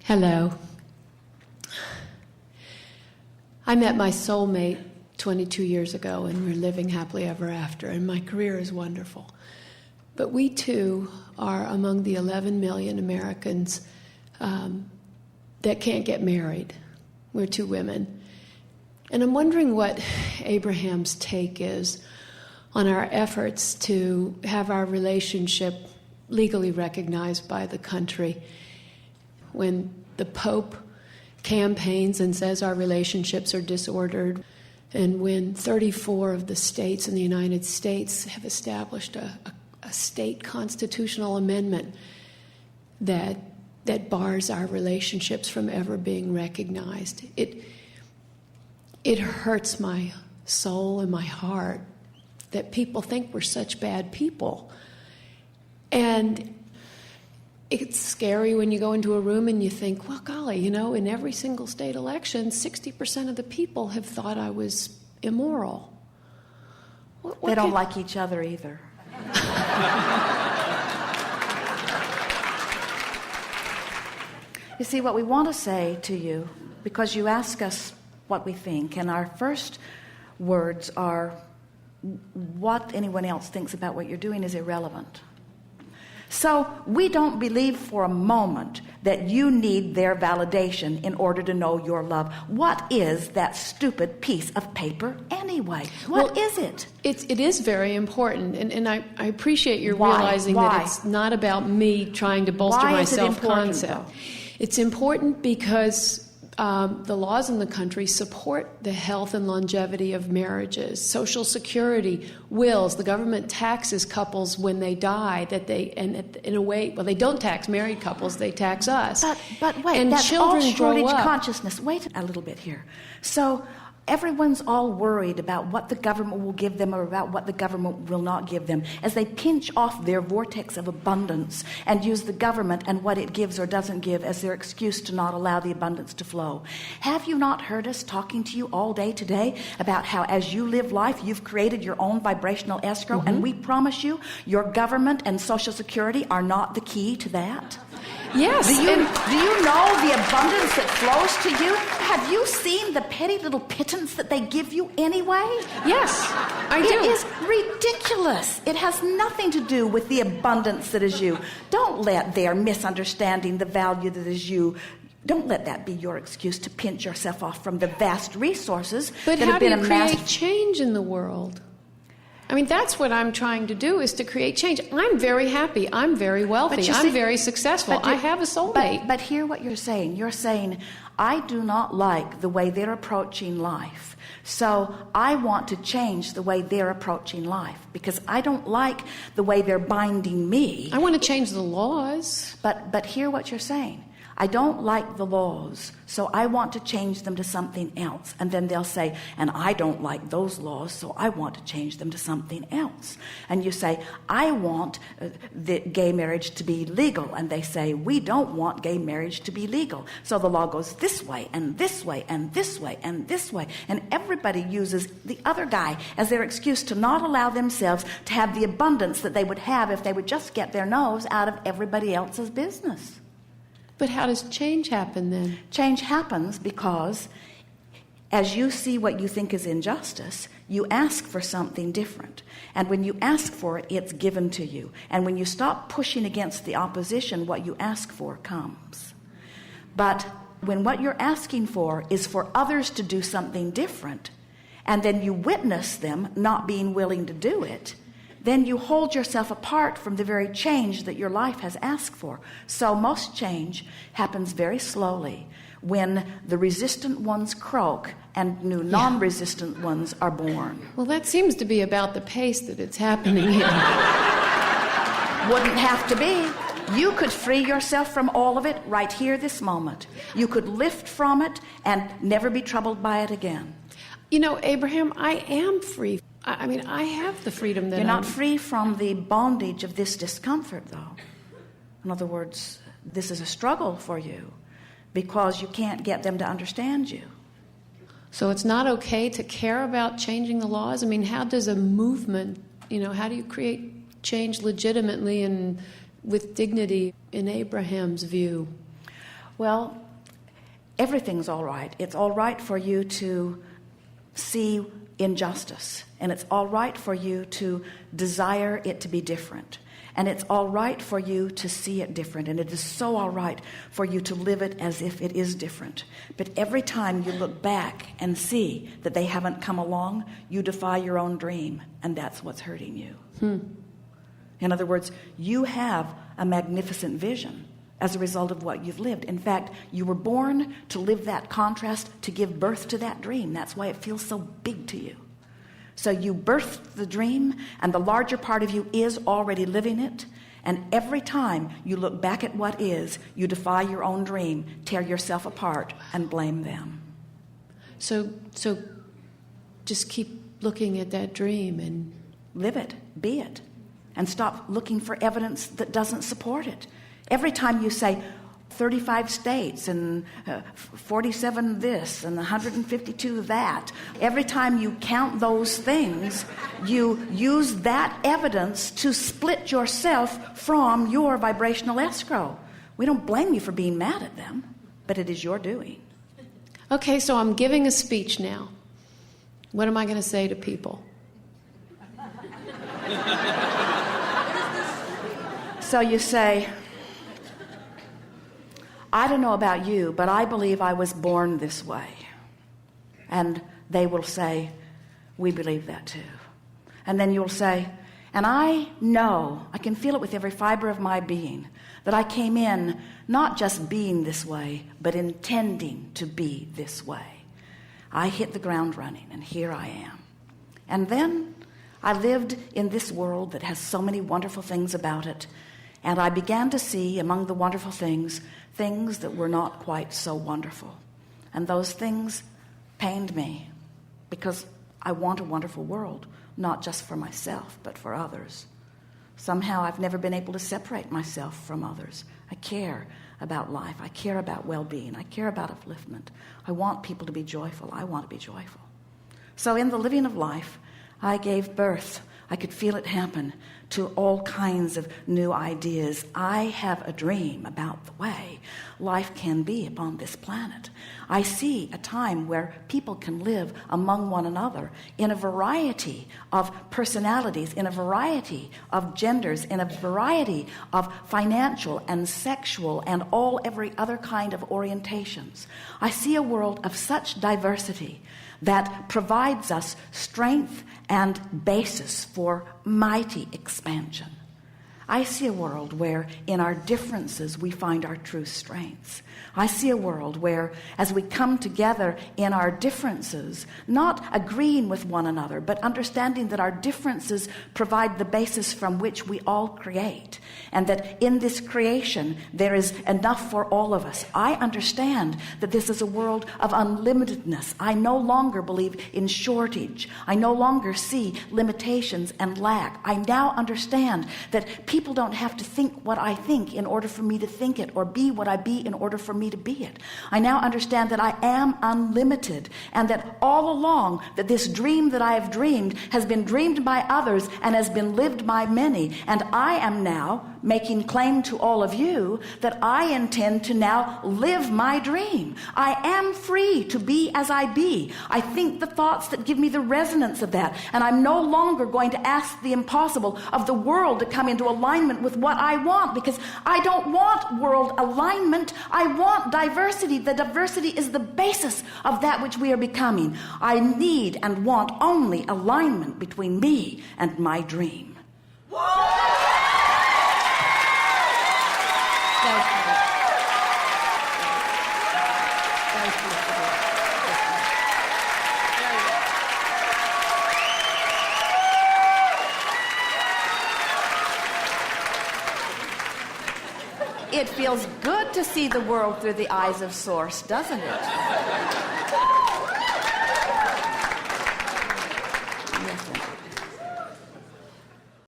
Hello. I met my soulmate 22 years ago, and we're living happily ever after, and my career is wonderful. But we, too, are among the 11 million Americans that can't get married. We're two women. And I'm wondering what Abraham's take is on our efforts to have our relationship legally recognized by the country. When the Pope campaigns and says our relationships are disordered, and when 34 of the states in the United States have established a state constitutional amendment that bars our relationships from ever being recognized. It hurts my soul and my heart that people think we're such bad people. And it's scary when you go into a room and you think, well, golly, in every single state election, 60% of the people have thought I was immoral. They don't like each other either. You see, what we want to say to you, because you ask us what we think, and our first words are, what anyone else thinks about what you're doing is irrelevant. So we don't believe for a moment that you need their validation in order to know your love. What is that stupid piece of paper anyway? What is it? It is very important, and I appreciate your realizing that it's not about me trying to bolster my self-concept. It's important because the laws in the country support the health and longevity of marriages. Social Security, wills, the government taxes couples when they die, and in a way, well, they don't tax married couples, they tax us. But wait, and that's children all shortage grow up. Consciousness. Wait a little bit here. So everyone's all worried about what the government will give them or about what the government will not give them as they pinch off their vortex of abundance and use the government and what it gives or doesn't give as their excuse to not allow the abundance to flow. Have you not heard us talking to you all day today about how as you live life, you've created your own vibrational escrow, and we promise you your government and Social Security are not the key to that? Yes. Do you know the abundance that flows to you? Have you seen the petty little pittance that they give you anyway? Yes, I do. It is ridiculous. It has nothing to do with the abundance that is you. Don't let their misunderstanding the value that is you. Don't let that be your excuse to pinch yourself off from the vast resources that have been amassed. But how do you create change in the world? I mean, that's what I'm trying to do, is to create change. I'm very happy. I'm very wealthy. I'm very successful. I have a soulmate. But hear what you're saying. You're saying, I do not like the way they're approaching life. So I want to change the way they're approaching life because I don't like the way they're binding me. I want to change the laws. But hear what you're saying. I don't like the laws, so I want to change them to something else. And then they'll say, and I don't like those laws, so I want to change them to something else. And you say, I want the gay marriage to be legal. And they say, we don't want gay marriage to be legal. So the law goes this way, and this way, and this way, and this way. And everybody uses the other guy as their excuse to not allow themselves to have the abundance that they would have if they would just get their nose out of everybody else's business. But how does change happen then? Change happens because as you see what you think is injustice, you ask for something different. And when you ask for it, it's given to you. And when you stop pushing against the opposition, what you ask for comes. But when what you're asking for is for others to do something different, and then you witness them not being willing to do it, then you hold yourself apart from the very change that your life has asked for. So most change happens very slowly when the resistant ones croak and new non-resistant ones are born. Well, that seems to be about the pace that it's happening in. Wouldn't have to be. You could free yourself from all of it right here this moment. You could lift from it and never be troubled by it again. Abraham, I am free. I mean, I have the freedom that You're not free from the bondage of this discomfort, though. In other words, this is a struggle for you because you can't get them to understand you. So it's not okay to care about changing the laws? I mean, how does a movement, how do you create change legitimately and with dignity in Abraham's view? Well, everything's all right. It's all right for you to see injustice, and it's all right for you to desire it to be different, and it's all right for you to see it different, and it is so all right for you to live it as if it is different. But every time you look back and see that they haven't come along, you defy your own dream, and that's what's hurting you. In other words, you have a magnificent vision as a result of what you've lived. In fact, you were born to live that contrast, to give birth to that dream. That's why it feels so big to you. So you birthed the dream, and the larger part of you is already living it. And every time you look back at what is, you defy your own dream, tear yourself apart, and blame them. So just keep looking at that dream and live it, be it, and stop looking for evidence that doesn't support it. Every time you say 35 states and 47 this and 152 that, every time you count those things, you use that evidence to split yourself from your vibrational escrow. We don't blame you for being mad at them, but it is your doing. Okay, so I'm giving a speech now. What am I going to say to people? So you say, I don't know about you, but I believe I was born this way. And they will say, we believe that too. And then you'll say, and I know, I can feel it with every fiber of my being, that I came in not just being this way, but intending to be this way. I hit the ground running, and here I am. And then I lived in this world that has so many wonderful things about it, and I began to see among the wonderful things, things that were not quite so wonderful. And those things pained me, because I want a wonderful world, not just for myself, but for others. Somehow I've never been able to separate myself from others. I care about life. I care about well-being. I care about upliftment. I want people to be joyful. I want to be joyful. So in the living of life, I gave birth. I could feel it happen to all kinds of new ideas. I have a dream about the way life can be upon this planet. I see a time where people can live among one another in a variety of personalities, in a variety of genders, in a variety of financial and sexual and every other kind of orientations. I see a world of such diversity that provides us strength and basis for mighty expansion. I see a world where in our differences we find our true strengths. I see a world where as we come together in our differences, not agreeing with one another, but understanding that our differences provide the basis from which we all create, and that in this creation there is enough for all of us. I understand that this is a world of unlimitedness. I no longer believe in shortage. I no longer see limitations and lack. I now understand that people don't have to think what I think in order for me to think it, or be what I be in order for me to be it. I now understand that I am unlimited, and that all along that this dream that I have dreamed has been dreamed by others and has been lived by many, and I am now making claim to all of you that I intend to now live my dream. I am free to be as I be. I think the thoughts that give me the resonance of that, and I'm no longer going to ask the impossible of the world to come into alignment with what I want, because I don't want world alignment. I want diversity. The diversity is the basis of that which we are becoming. I need and want only alignment between me and my dream. It feels good to see the world through the eyes of Source, doesn't it?